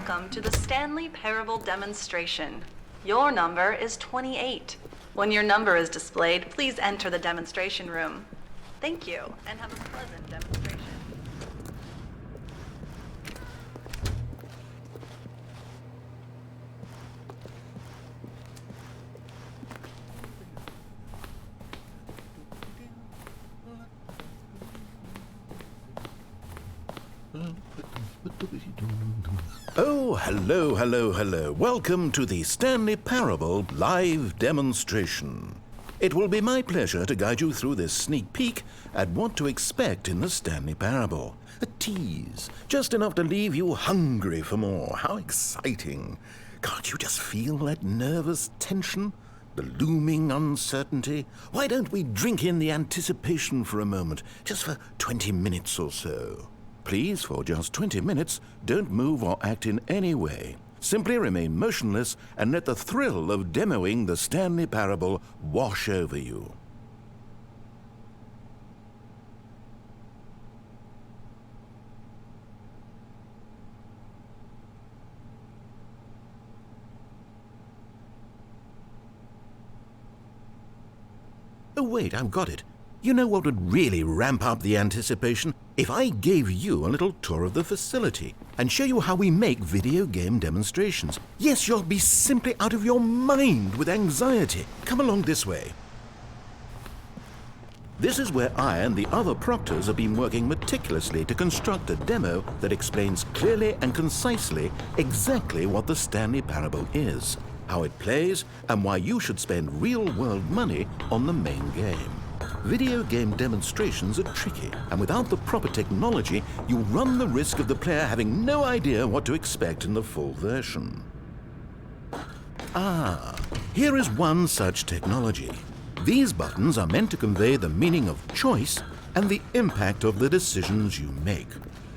Welcome to the Stanley Parable demonstration. Your number is 28. When your number is displayed, please enter the demonstration room. Thank you, and have a pleasant demonstration. Oh, hello, hello, hello. Welcome to the Stanley Parable live demonstration. It will be my pleasure to guide you through this sneak peek at what to expect in the Stanley Parable. A tease, just enough to leave you hungry for more. How exciting. Can't you just feel that nervous tension? The looming uncertainty? Why don't we drink in the anticipation for a moment, just for 20 minutes or so? Please, for just 20 minutes, don't move or act in any way. Simply remain motionless and let the thrill of demoing the Stanley Parable wash over you. Oh wait, I've got it. You know what would really ramp up the anticipation? If I gave you a little tour of the facility and show you how we make video game demonstrations. Yes, you'll be simply out of your mind with anxiety. Come along this way. This is where I and the other proctors have been working meticulously to construct a demo that explains clearly and concisely exactly what the Stanley Parable is, how it plays, and why you should spend real-world money on the main game. Video game demonstrations are tricky, and without the proper technology, you run the risk of the player having no idea what to expect in the full version. Here is one such technology. These buttons are meant to convey the meaning of choice and the impact of the decisions you make.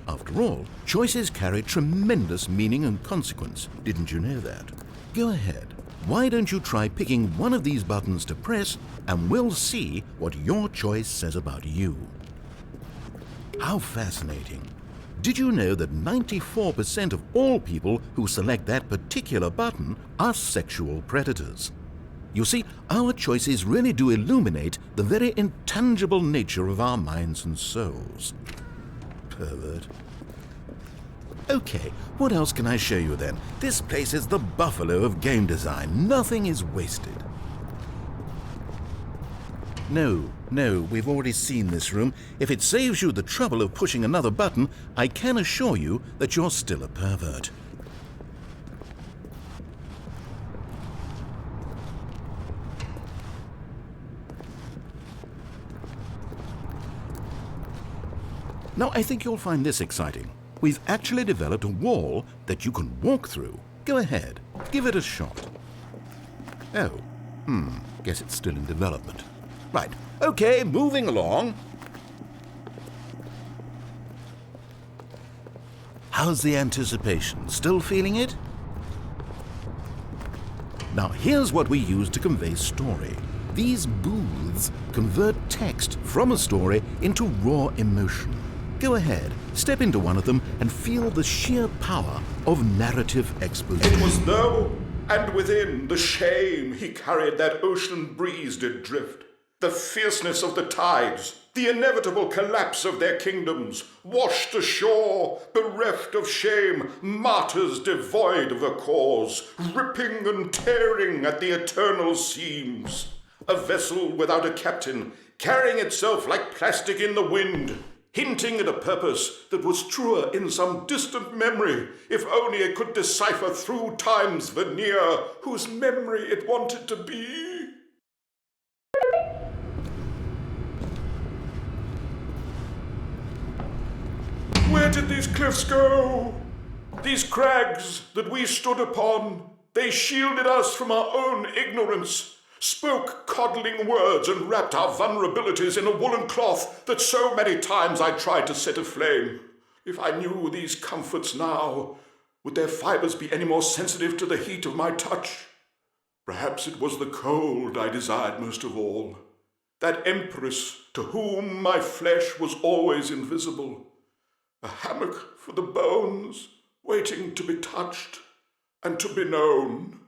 After all, choices carry tremendous meaning and consequence. Didn't you know that? Go ahead. Why don't you try picking one of these buttons to press, and we'll see what your choice says about you. How fascinating. Did you know that 94% of all people who select that particular button are sexual predators? You see, our choices really do illuminate the very intangible nature of our minds and souls. Pervert. Okay, what else can I show you then? This place is the buffalo of game design. Nothing is wasted. No, we've already seen this room. If it saves you the trouble of pushing another button, I can assure you that you're still a pervert. Now, I think you'll find this exciting. We've actually developed a wall that you can walk through. Go ahead, give it a shot. Oh, guess it's still in development. Right, okay, moving along. How's the anticipation? Still feeling it? Now, here's what we use to convey story. These booths convert text from a story into raw emotion. Go ahead, step into one of them and feel the sheer power of narrative exposition. It was though, and within the shame he carried that ocean breeze did drift. The fierceness of the tides, the inevitable collapse of their kingdoms, washed ashore, bereft of shame, martyrs devoid of a cause, ripping and tearing at the eternal seams. A vessel without a captain, carrying itself like plastic in the wind, hinting at a purpose that was truer in some distant memory, if only it could decipher through time's veneer whose memory it wanted to be. Where did these cliffs go? These crags that we stood upon, they shielded us from our own ignorance, spoke coddling words and wrapped our vulnerabilities in a woolen cloth that so many times I tried to set aflame. If I knew these comforts now, would their fibers be any more sensitive to the heat of my touch? Perhaps it was the cold I desired most of all, that empress to whom my flesh was always invisible, a hammock for the bones, waiting to be touched and to be known.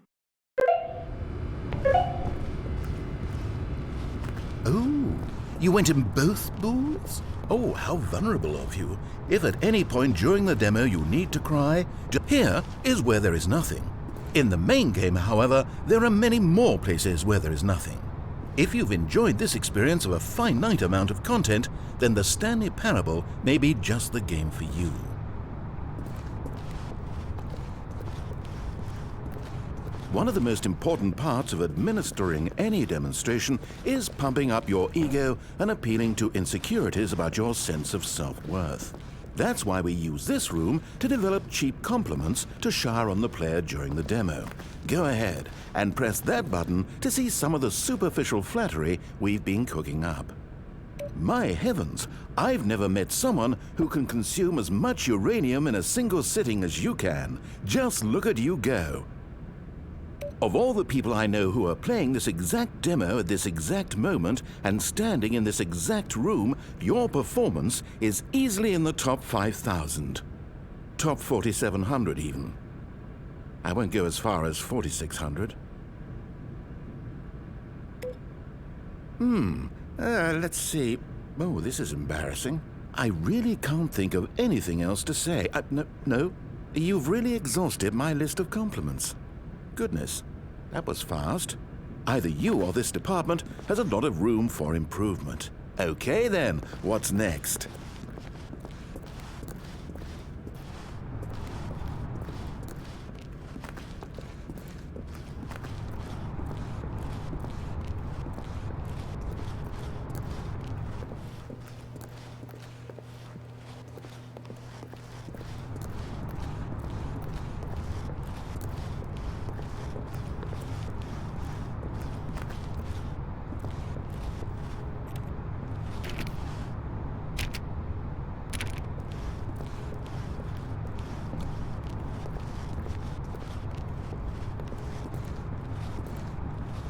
Oh, you went in both booths? Oh, how vulnerable of you. If at any point during the demo you need to cry, here is where there is nothing. In the main game, however, there are many more places where there is nothing. If you've enjoyed this experience of a finite amount of content, then the Stanley Parable may be just the game for you. One of the most important parts of administering any demonstration is pumping up your ego and appealing to insecurities about your sense of self-worth. That's why we use this room to develop cheap compliments to shower on the player during the demo. Go ahead and press that button to see some of the superficial flattery we've been cooking up. My heavens, I've never met someone who can consume as much uranium in a single sitting as you can. Just look at you go. Of all the people I know who are playing this exact demo at this exact moment and standing in this exact room, your performance is easily in the top 5,000. Top 4,700 even. I won't go as far as 4,600. Let's see. Oh, this is embarrassing. I really can't think of anything else to say. No, you've really exhausted my list of compliments. Goodness, that was fast. Either you or this department has a lot of room for improvement. Okay then, what's next?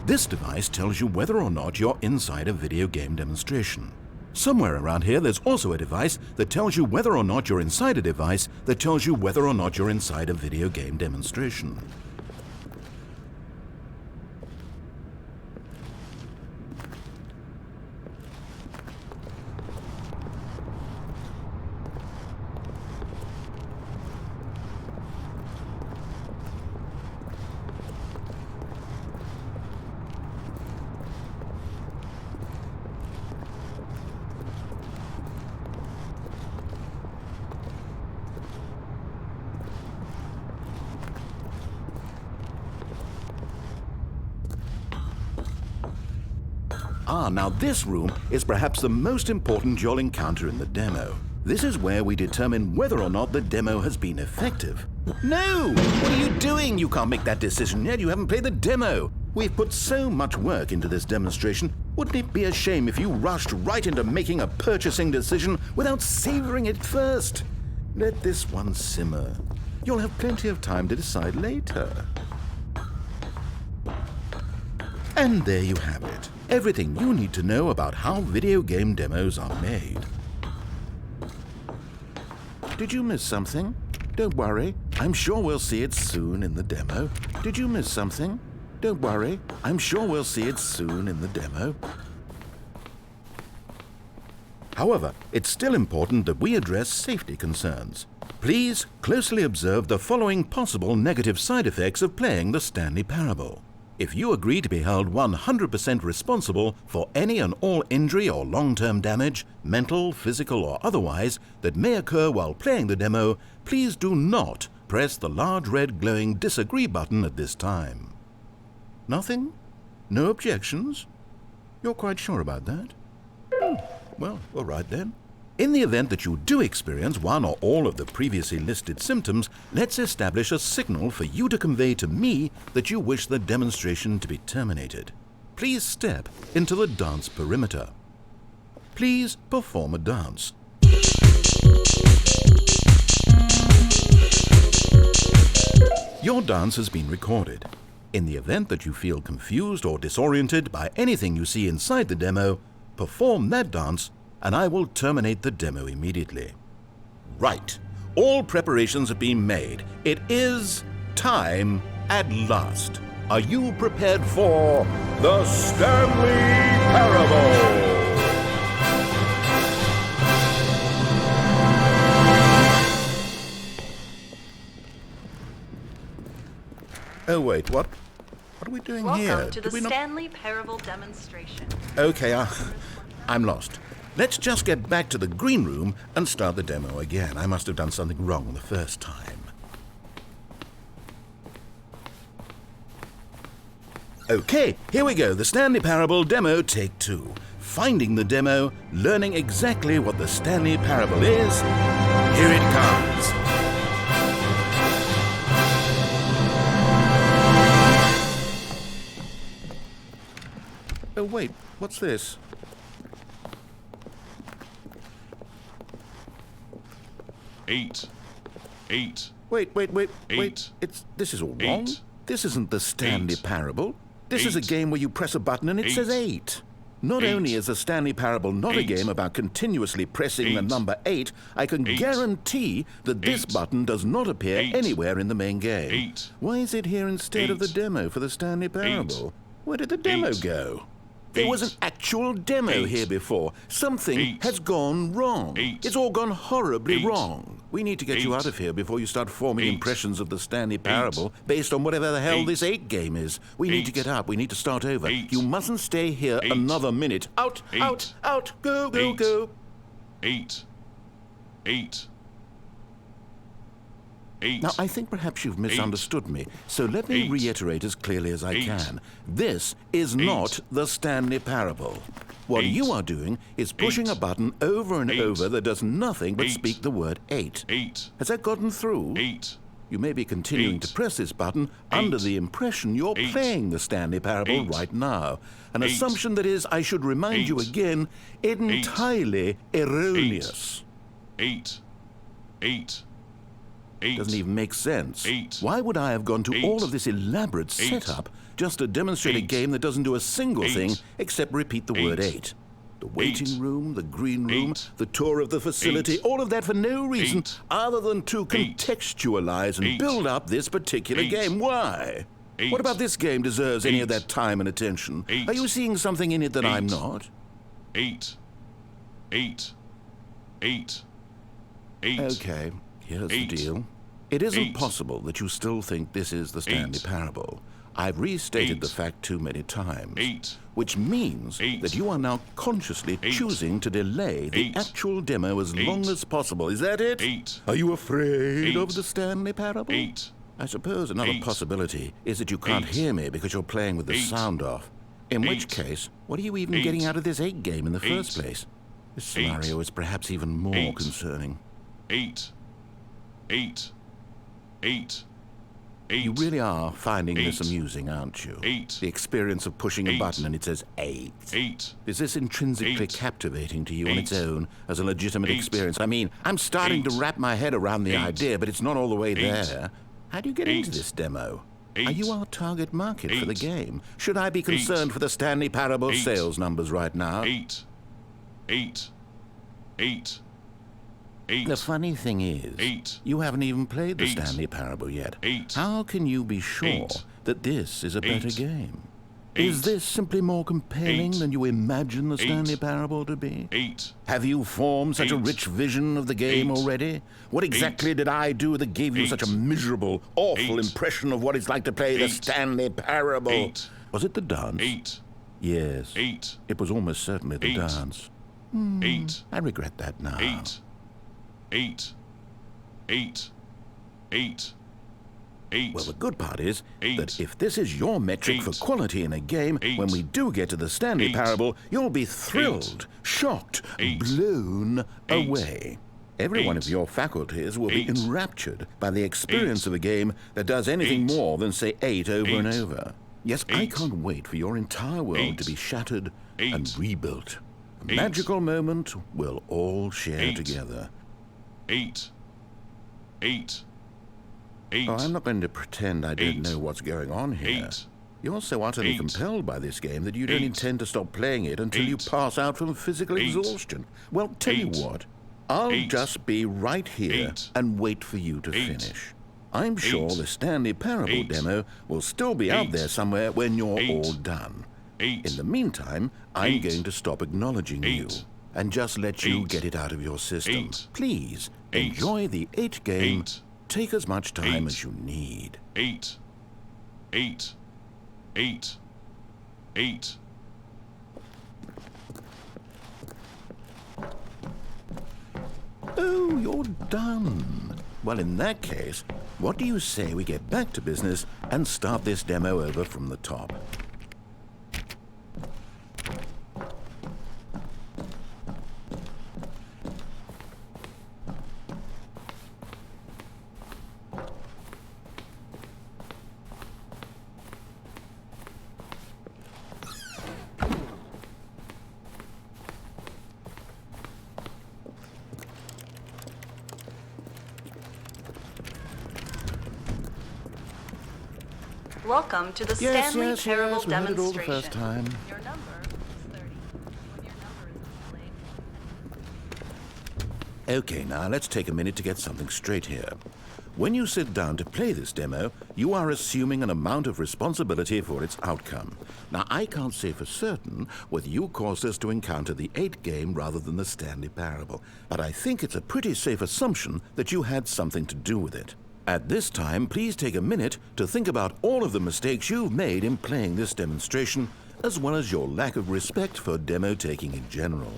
This device tells you whether or not you're inside a video game demonstration. Somewhere around here there's also a device that tells you whether or not you're inside a device that tells you whether or not you're inside a video game demonstration. Now this room is perhaps the most important you'll encounter in the demo. This is where we determine whether or not the demo has been effective. No! What are you doing? You can't make that decision yet. You haven't played the demo. We've put so much work into this demonstration. Wouldn't it be a shame if you rushed right into making a purchasing decision without savoring it first? Let this one simmer. You'll have plenty of time to decide later. And there you have it. Everything you need to know about how video game demos are made. Did you miss something? Don't worry, I'm sure we'll see it soon in the demo. Did you miss something? Don't worry, I'm sure we'll see it soon in the demo. However, it's still important that we address safety concerns. Please closely observe the following possible negative side effects of playing the Stanley Parable. If you agree to be held 100% responsible for any and all injury or long-term damage, mental, physical or otherwise, that may occur while playing the demo, please do not press the large red glowing disagree button at this time. Nothing? No objections? You're quite sure about that? Well, all right then. In the event that you do experience one or all of the previously listed symptoms, let's establish a signal for you to convey to me that you wish the demonstration to be terminated. Please step into the dance perimeter. Please perform a dance. Your dance has been recorded. In the event that you feel confused or disoriented by anything you see inside the demo, perform that dance and I will terminate the demo immediately. Right. All preparations have been made. It is time at last. Are you prepared for the Stanley Parable? Oh, wait, what? What are we doing here? Welcome to the Did we not- Stanley Parable demonstration. Okay, I'm lost. Let's just get back to the green room and start the demo again. I must have done something wrong the first time. Okay, here we go. The Stanley Parable demo, take 2. Finding the demo, learning exactly what the Stanley Parable is. Here it comes. Oh, wait, what's this? Eight. Wait. Eight. This is all wrong. Eight. This isn't the Stanley Eight. Parable. This is a Eight. game where you press a button and it says 8. Not Eight. only is the Stanley Parable not a Eight. game about continuously pressing the Eight. number 8, I can Eight. guarantee that this Eight. button does not appear Eight. anywhere in the main game. 8. Why is it here instead of the Eight. demo for the Stanley Parable? Where did the demo Eight. go? There was an Eight. actual demo Eight. here before. Something Eight. has gone wrong. Eight. It's all gone horribly Eight. wrong. We need to get you Eight. out of here before you start forming Eight. impressions of the Stanley Parable based on whatever the hell Eight. this 8 game is. We need to Eight. get up. We need to start over. Eight. You mustn't stay here Eight. another minute. Out, Eight. out. Go, Eight. go. 8. 8. 8. Now, I think perhaps you've misunderstood me, so let me Eight. reiterate as clearly as I Eight. can. This is not the Stanley Parable. What Eight. you are doing is pushing Eight. a button over and Eight. over that does nothing but Eight. speak the word 8. 8. Has that gotten through? 8. You may be continuing Eight. to press this button under Eight. the impression you're Eight. playing the Stanley Parable Eight. right now. An Eight. assumption that is, I should remind you Eight. again, entirely erroneous. 8. 8. 8. Doesn't even make sense. 8. Why would I have gone to 8. all of this elaborate 8. setup just to demonstrate a 8. game that doesn't do a single 8. thing except repeat the word 8. 8? The waiting 8. room, the green room, 8. the tour of the facility, 8. all of that for no reason 8. other than to 8. contextualize and 8. build up this particular 8. game. Why? 8. What about this game deserves any of 8. that time and attention? 8. Are you seeing something in it that I'm 8. not? 8. 8. 8. 8. Okay, here's the 8. deal. It isn't 8. possible that you still think this is the Stanley 8. Parable. I've restated 8. the fact too many times. 8. Which means 8. that you are now consciously 8. choosing to delay the 8. actual demo as 8. long as possible. Is that it? 8. Are you afraid 8. of the Stanley Parable? 8. I suppose another 8. possibility is that you can't 8. hear me because you're playing with the 8. sound off. In which 8. case, what are you even 8. getting out of this 8 game in the 8. first place? This scenario is perhaps even more 8. concerning. 8. 8. 8. 8. You really are finding this 8. amusing, aren't you? 8. The experience of pushing a 8. button and it says 8. 8. Is this intrinsically 8. captivating to you on 8. its own as a legitimate 8. experience? I mean, I'm starting 8. to wrap my head around the 8. idea, but it's not all the way 8. there. How do you get into 8. this demo? 8. Are you our target market for the 8. game? Should I be concerned for the Stanley Parable 8. sales numbers right now? 8. 8. 8. 8. The funny thing is, 8. you haven't even played the 8. Stanley Parable yet. 8. How can you be sure 8. that this is a better 8. game? 8. Is this simply more compelling 8. than you imagine the 8. Stanley Parable to be? 8. Have you formed such a 8. rich vision of the game 8. already? What exactly did I do that gave you 8. such a miserable, awful 8. impression of what it's like to play the 8. Stanley Parable? 8. Was it the dance? 8. Yes. 8. It was almost certainly the 8. dance. 8. I regret that now. 8. 8. 8. 8. 8. Well, the good part is 8. that if this is your metric for 8. quality in a game, 8. when we do get to the Stanley 8. Parable, you'll be thrilled, shocked, 8. blown 8. away. Every one of 8. your faculties will 8. be enraptured by the experience 8. of a game that does anything 8. more than say 8 over and 8. over. Yes, I 8. can't wait for your entire world 8. to be shattered 8. and rebuilt. A 8. magical moment we'll all share 8. together. 8. 8. 8. Oh, I'm not going to pretend I don't 8. know what's going on here. 8. You're so utterly 8. compelled by this game that you don't 8. intend to stop playing it until you 8. pass out from physical 8. exhaustion. Well, tell you 8. what. I'll 8, just be right here 8, and wait for you to 8, finish. I'm sure 8, the Stanley Parable 8, demo will still be out 8, there somewhere when you're 8, all done. 8, In the meantime, I'm 8, going to stop acknowledging you 8, and just let you 8, get it out of your system. 8, Please, 8, enjoy the 8 game. 8, Take as much time 8, as you need. 8, 8, 8, 8. Oh, you're done. Well, in that case, what do you say we get back to business and start this demo over from the top? Welcome to the Yes, Stanley yes, Parable yes, we heard it all the demonstration. first time. Your number is 30. When your number is displayed. Okay, now let's take a minute to get something straight here. When you sit down to play this demo, you are assuming an amount of responsibility for its outcome. Now, I can't say for certain whether you caused us to encounter the 8 game rather than the Stanley Parable, but I think it's a pretty safe assumption that you had something to do with it. At this time, please take a minute to think about all of the mistakes you've made in playing this demonstration, as well as your lack of respect for demo taking in general.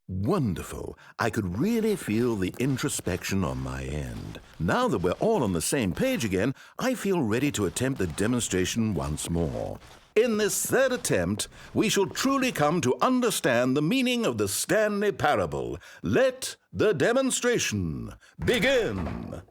Wonderful. I could really feel the introspection on my end. Now that we're all on the same page again, I feel ready to attempt the demonstration once more. In this third attempt, we shall truly come to understand the meaning of the Stanley Parable. Let the demonstration begin.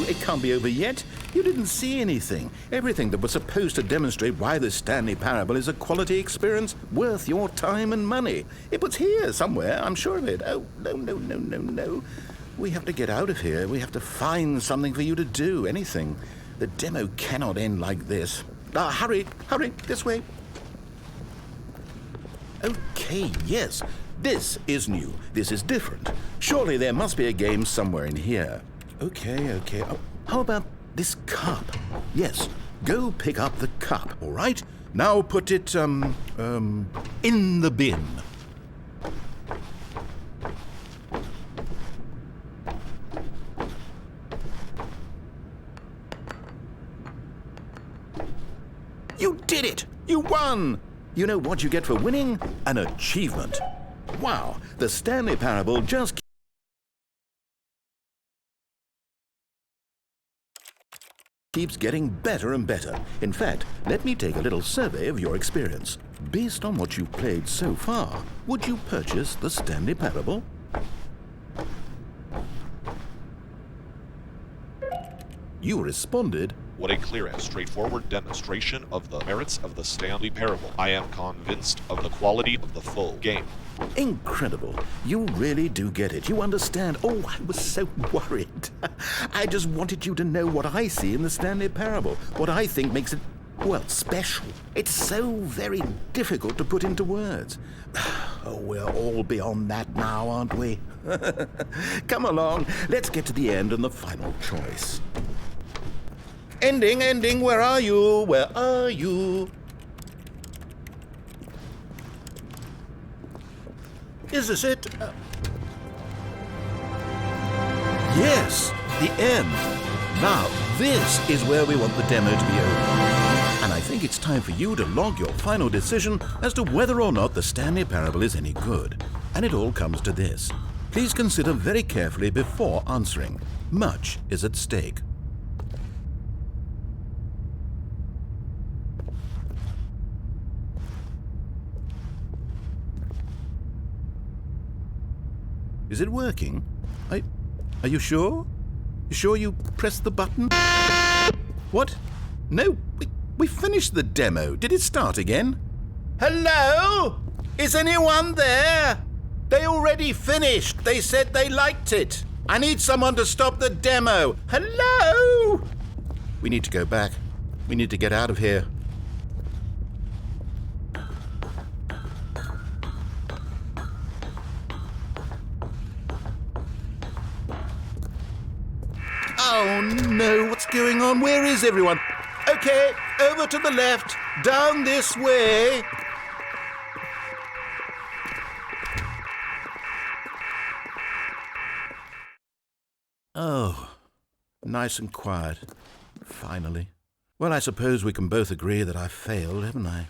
It can't be over yet. You didn't see anything. Everything that was supposed to demonstrate why the Stanley Parable is a quality experience worth your time and money. It was here somewhere, I'm sure of it. Oh, no. We have to get out of here. We have to find something for you to do, anything. The demo cannot end like this. Hurry, this way. Okay, yes. This is new. This is different. Surely there must be a game somewhere in here. Okay. Oh, how about this cup? Yes, go pick up the cup, all right? Now put it, in the bin. You did it! You won! You know what you get for winning? An achievement. Wow, the Stanley Parable just keeps getting better and better. In fact, let me take a little survey of your experience. Based on what you've played so far, would you purchase the Stanley Parable? You responded, What a clear and straightforward demonstration of the merits of the Stanley Parable. I am convinced of the quality of the full game. incredible. You really do get it. You understand. Oh, I was so worried. I just wanted you to know what I see in the Stanley Parable, what I think makes it, well, special. It's so very difficult to put into words. Oh, we're all beyond that now, aren't we? Come along, let's get to the end and the final choice. Ending, where are you? Where are you? Is this it? Yes, the end. Now, this is where we want the demo to be over. And I think it's time for you to log your final decision as to whether or not the Stanley Parable is any good. And it all comes to this. Please consider very carefully before answering. Much is at stake. Is it working? Are you sure? You sure you pressed the button? What? No, We finished the demo. Did it start again? Hello? Is anyone there? They already finished. They said they liked it. I need someone to stop the demo. Hello? We need to go back. We need to get out of here. Oh no, what's going on? Where is everyone? Okay, over to the left, down this way. Oh, nice and quiet. Finally. Well, I suppose we can both agree that I failed, haven't I?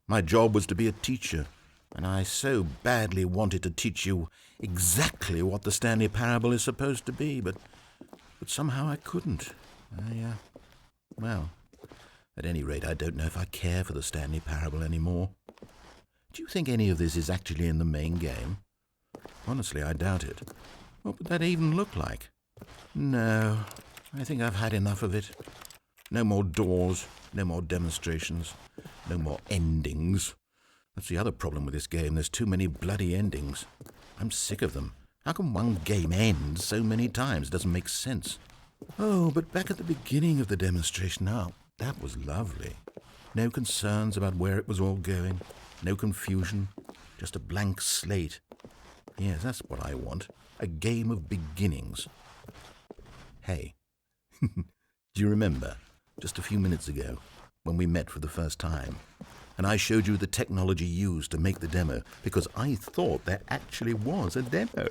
My job was to be a teacher, and I so badly wanted to teach you exactly what the Stanley Parable is supposed to be, but somehow I couldn't. Well, at any rate, I don't know if I care for the Stanley Parable anymore. Do you think any of this is actually in the main game? Honestly, I doubt it. What would that even look like? No, I think I've had enough of it. No more doors, no more demonstrations, no more endings. That's the other problem with this game. There's too many bloody endings. I'm sick of them. How can one game end so many times? It doesn't make sense. Oh, but back at the beginning of the demonstration, that was lovely. No concerns about where it was all going. No confusion. Just a blank slate. Yes, that's what I want. A game of beginnings. Hey, do you remember, just a few minutes ago, when we met for the first time, and I showed you the technology used to make the demo, because I thought there actually was a demo.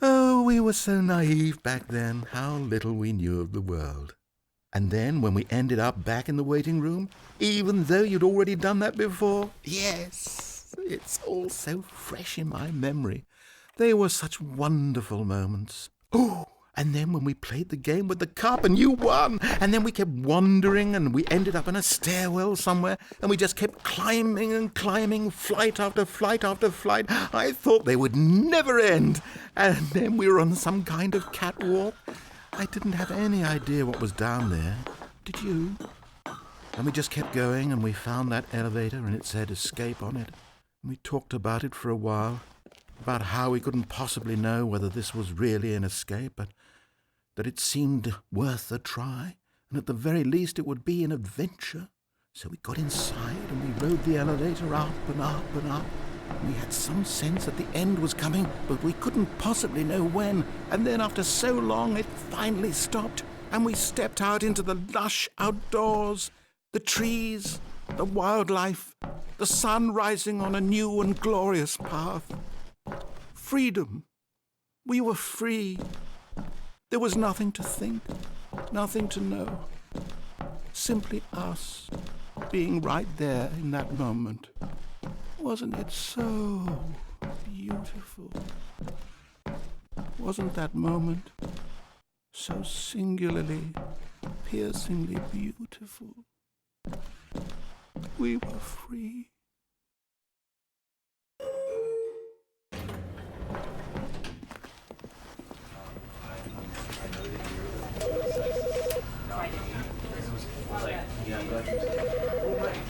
Oh, we were so naive back then. How little we knew of the world. And then, when we ended up back in the waiting room, even though you'd already done that before, yes, it's all so fresh in my memory. They were such wonderful moments. Oh, and then when we played the game with the cup and you won, and then we kept wandering and we ended up in a stairwell somewhere, and we just kept climbing and climbing, flight after flight after flight. I thought they would never end. And then we were on some kind of catwalk. I didn't have any idea what was down there. Did you? And we just kept going, and we found that elevator, and it said escape on it. And we talked about it for a while, about how we couldn't possibly know whether this was really an escape, but that it seemed worth a try, and at the very least it would be an adventure. So we got inside, and we rode the elevator up and up and up. We had some sense that the end was coming, but we couldn't possibly know when. And then after so long, it finally stopped, and we stepped out into the lush outdoors, the trees, the wildlife, the sun rising on a new and glorious path. Freedom. We were free. There was nothing to think, nothing to know. Simply us being right there in that moment. Wasn't it so beautiful? Wasn't that moment so singularly, piercingly beautiful? We were free.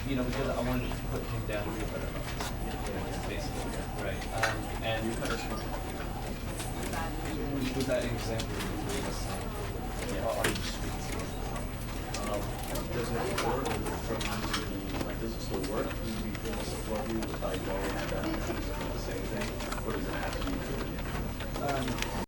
Because I wanted to put him down to a better basically. Right. And you put us with that example you gave us, are you speaking? Does it work does it still work? Do you feel support you with like going and the same thing? Or does it have to be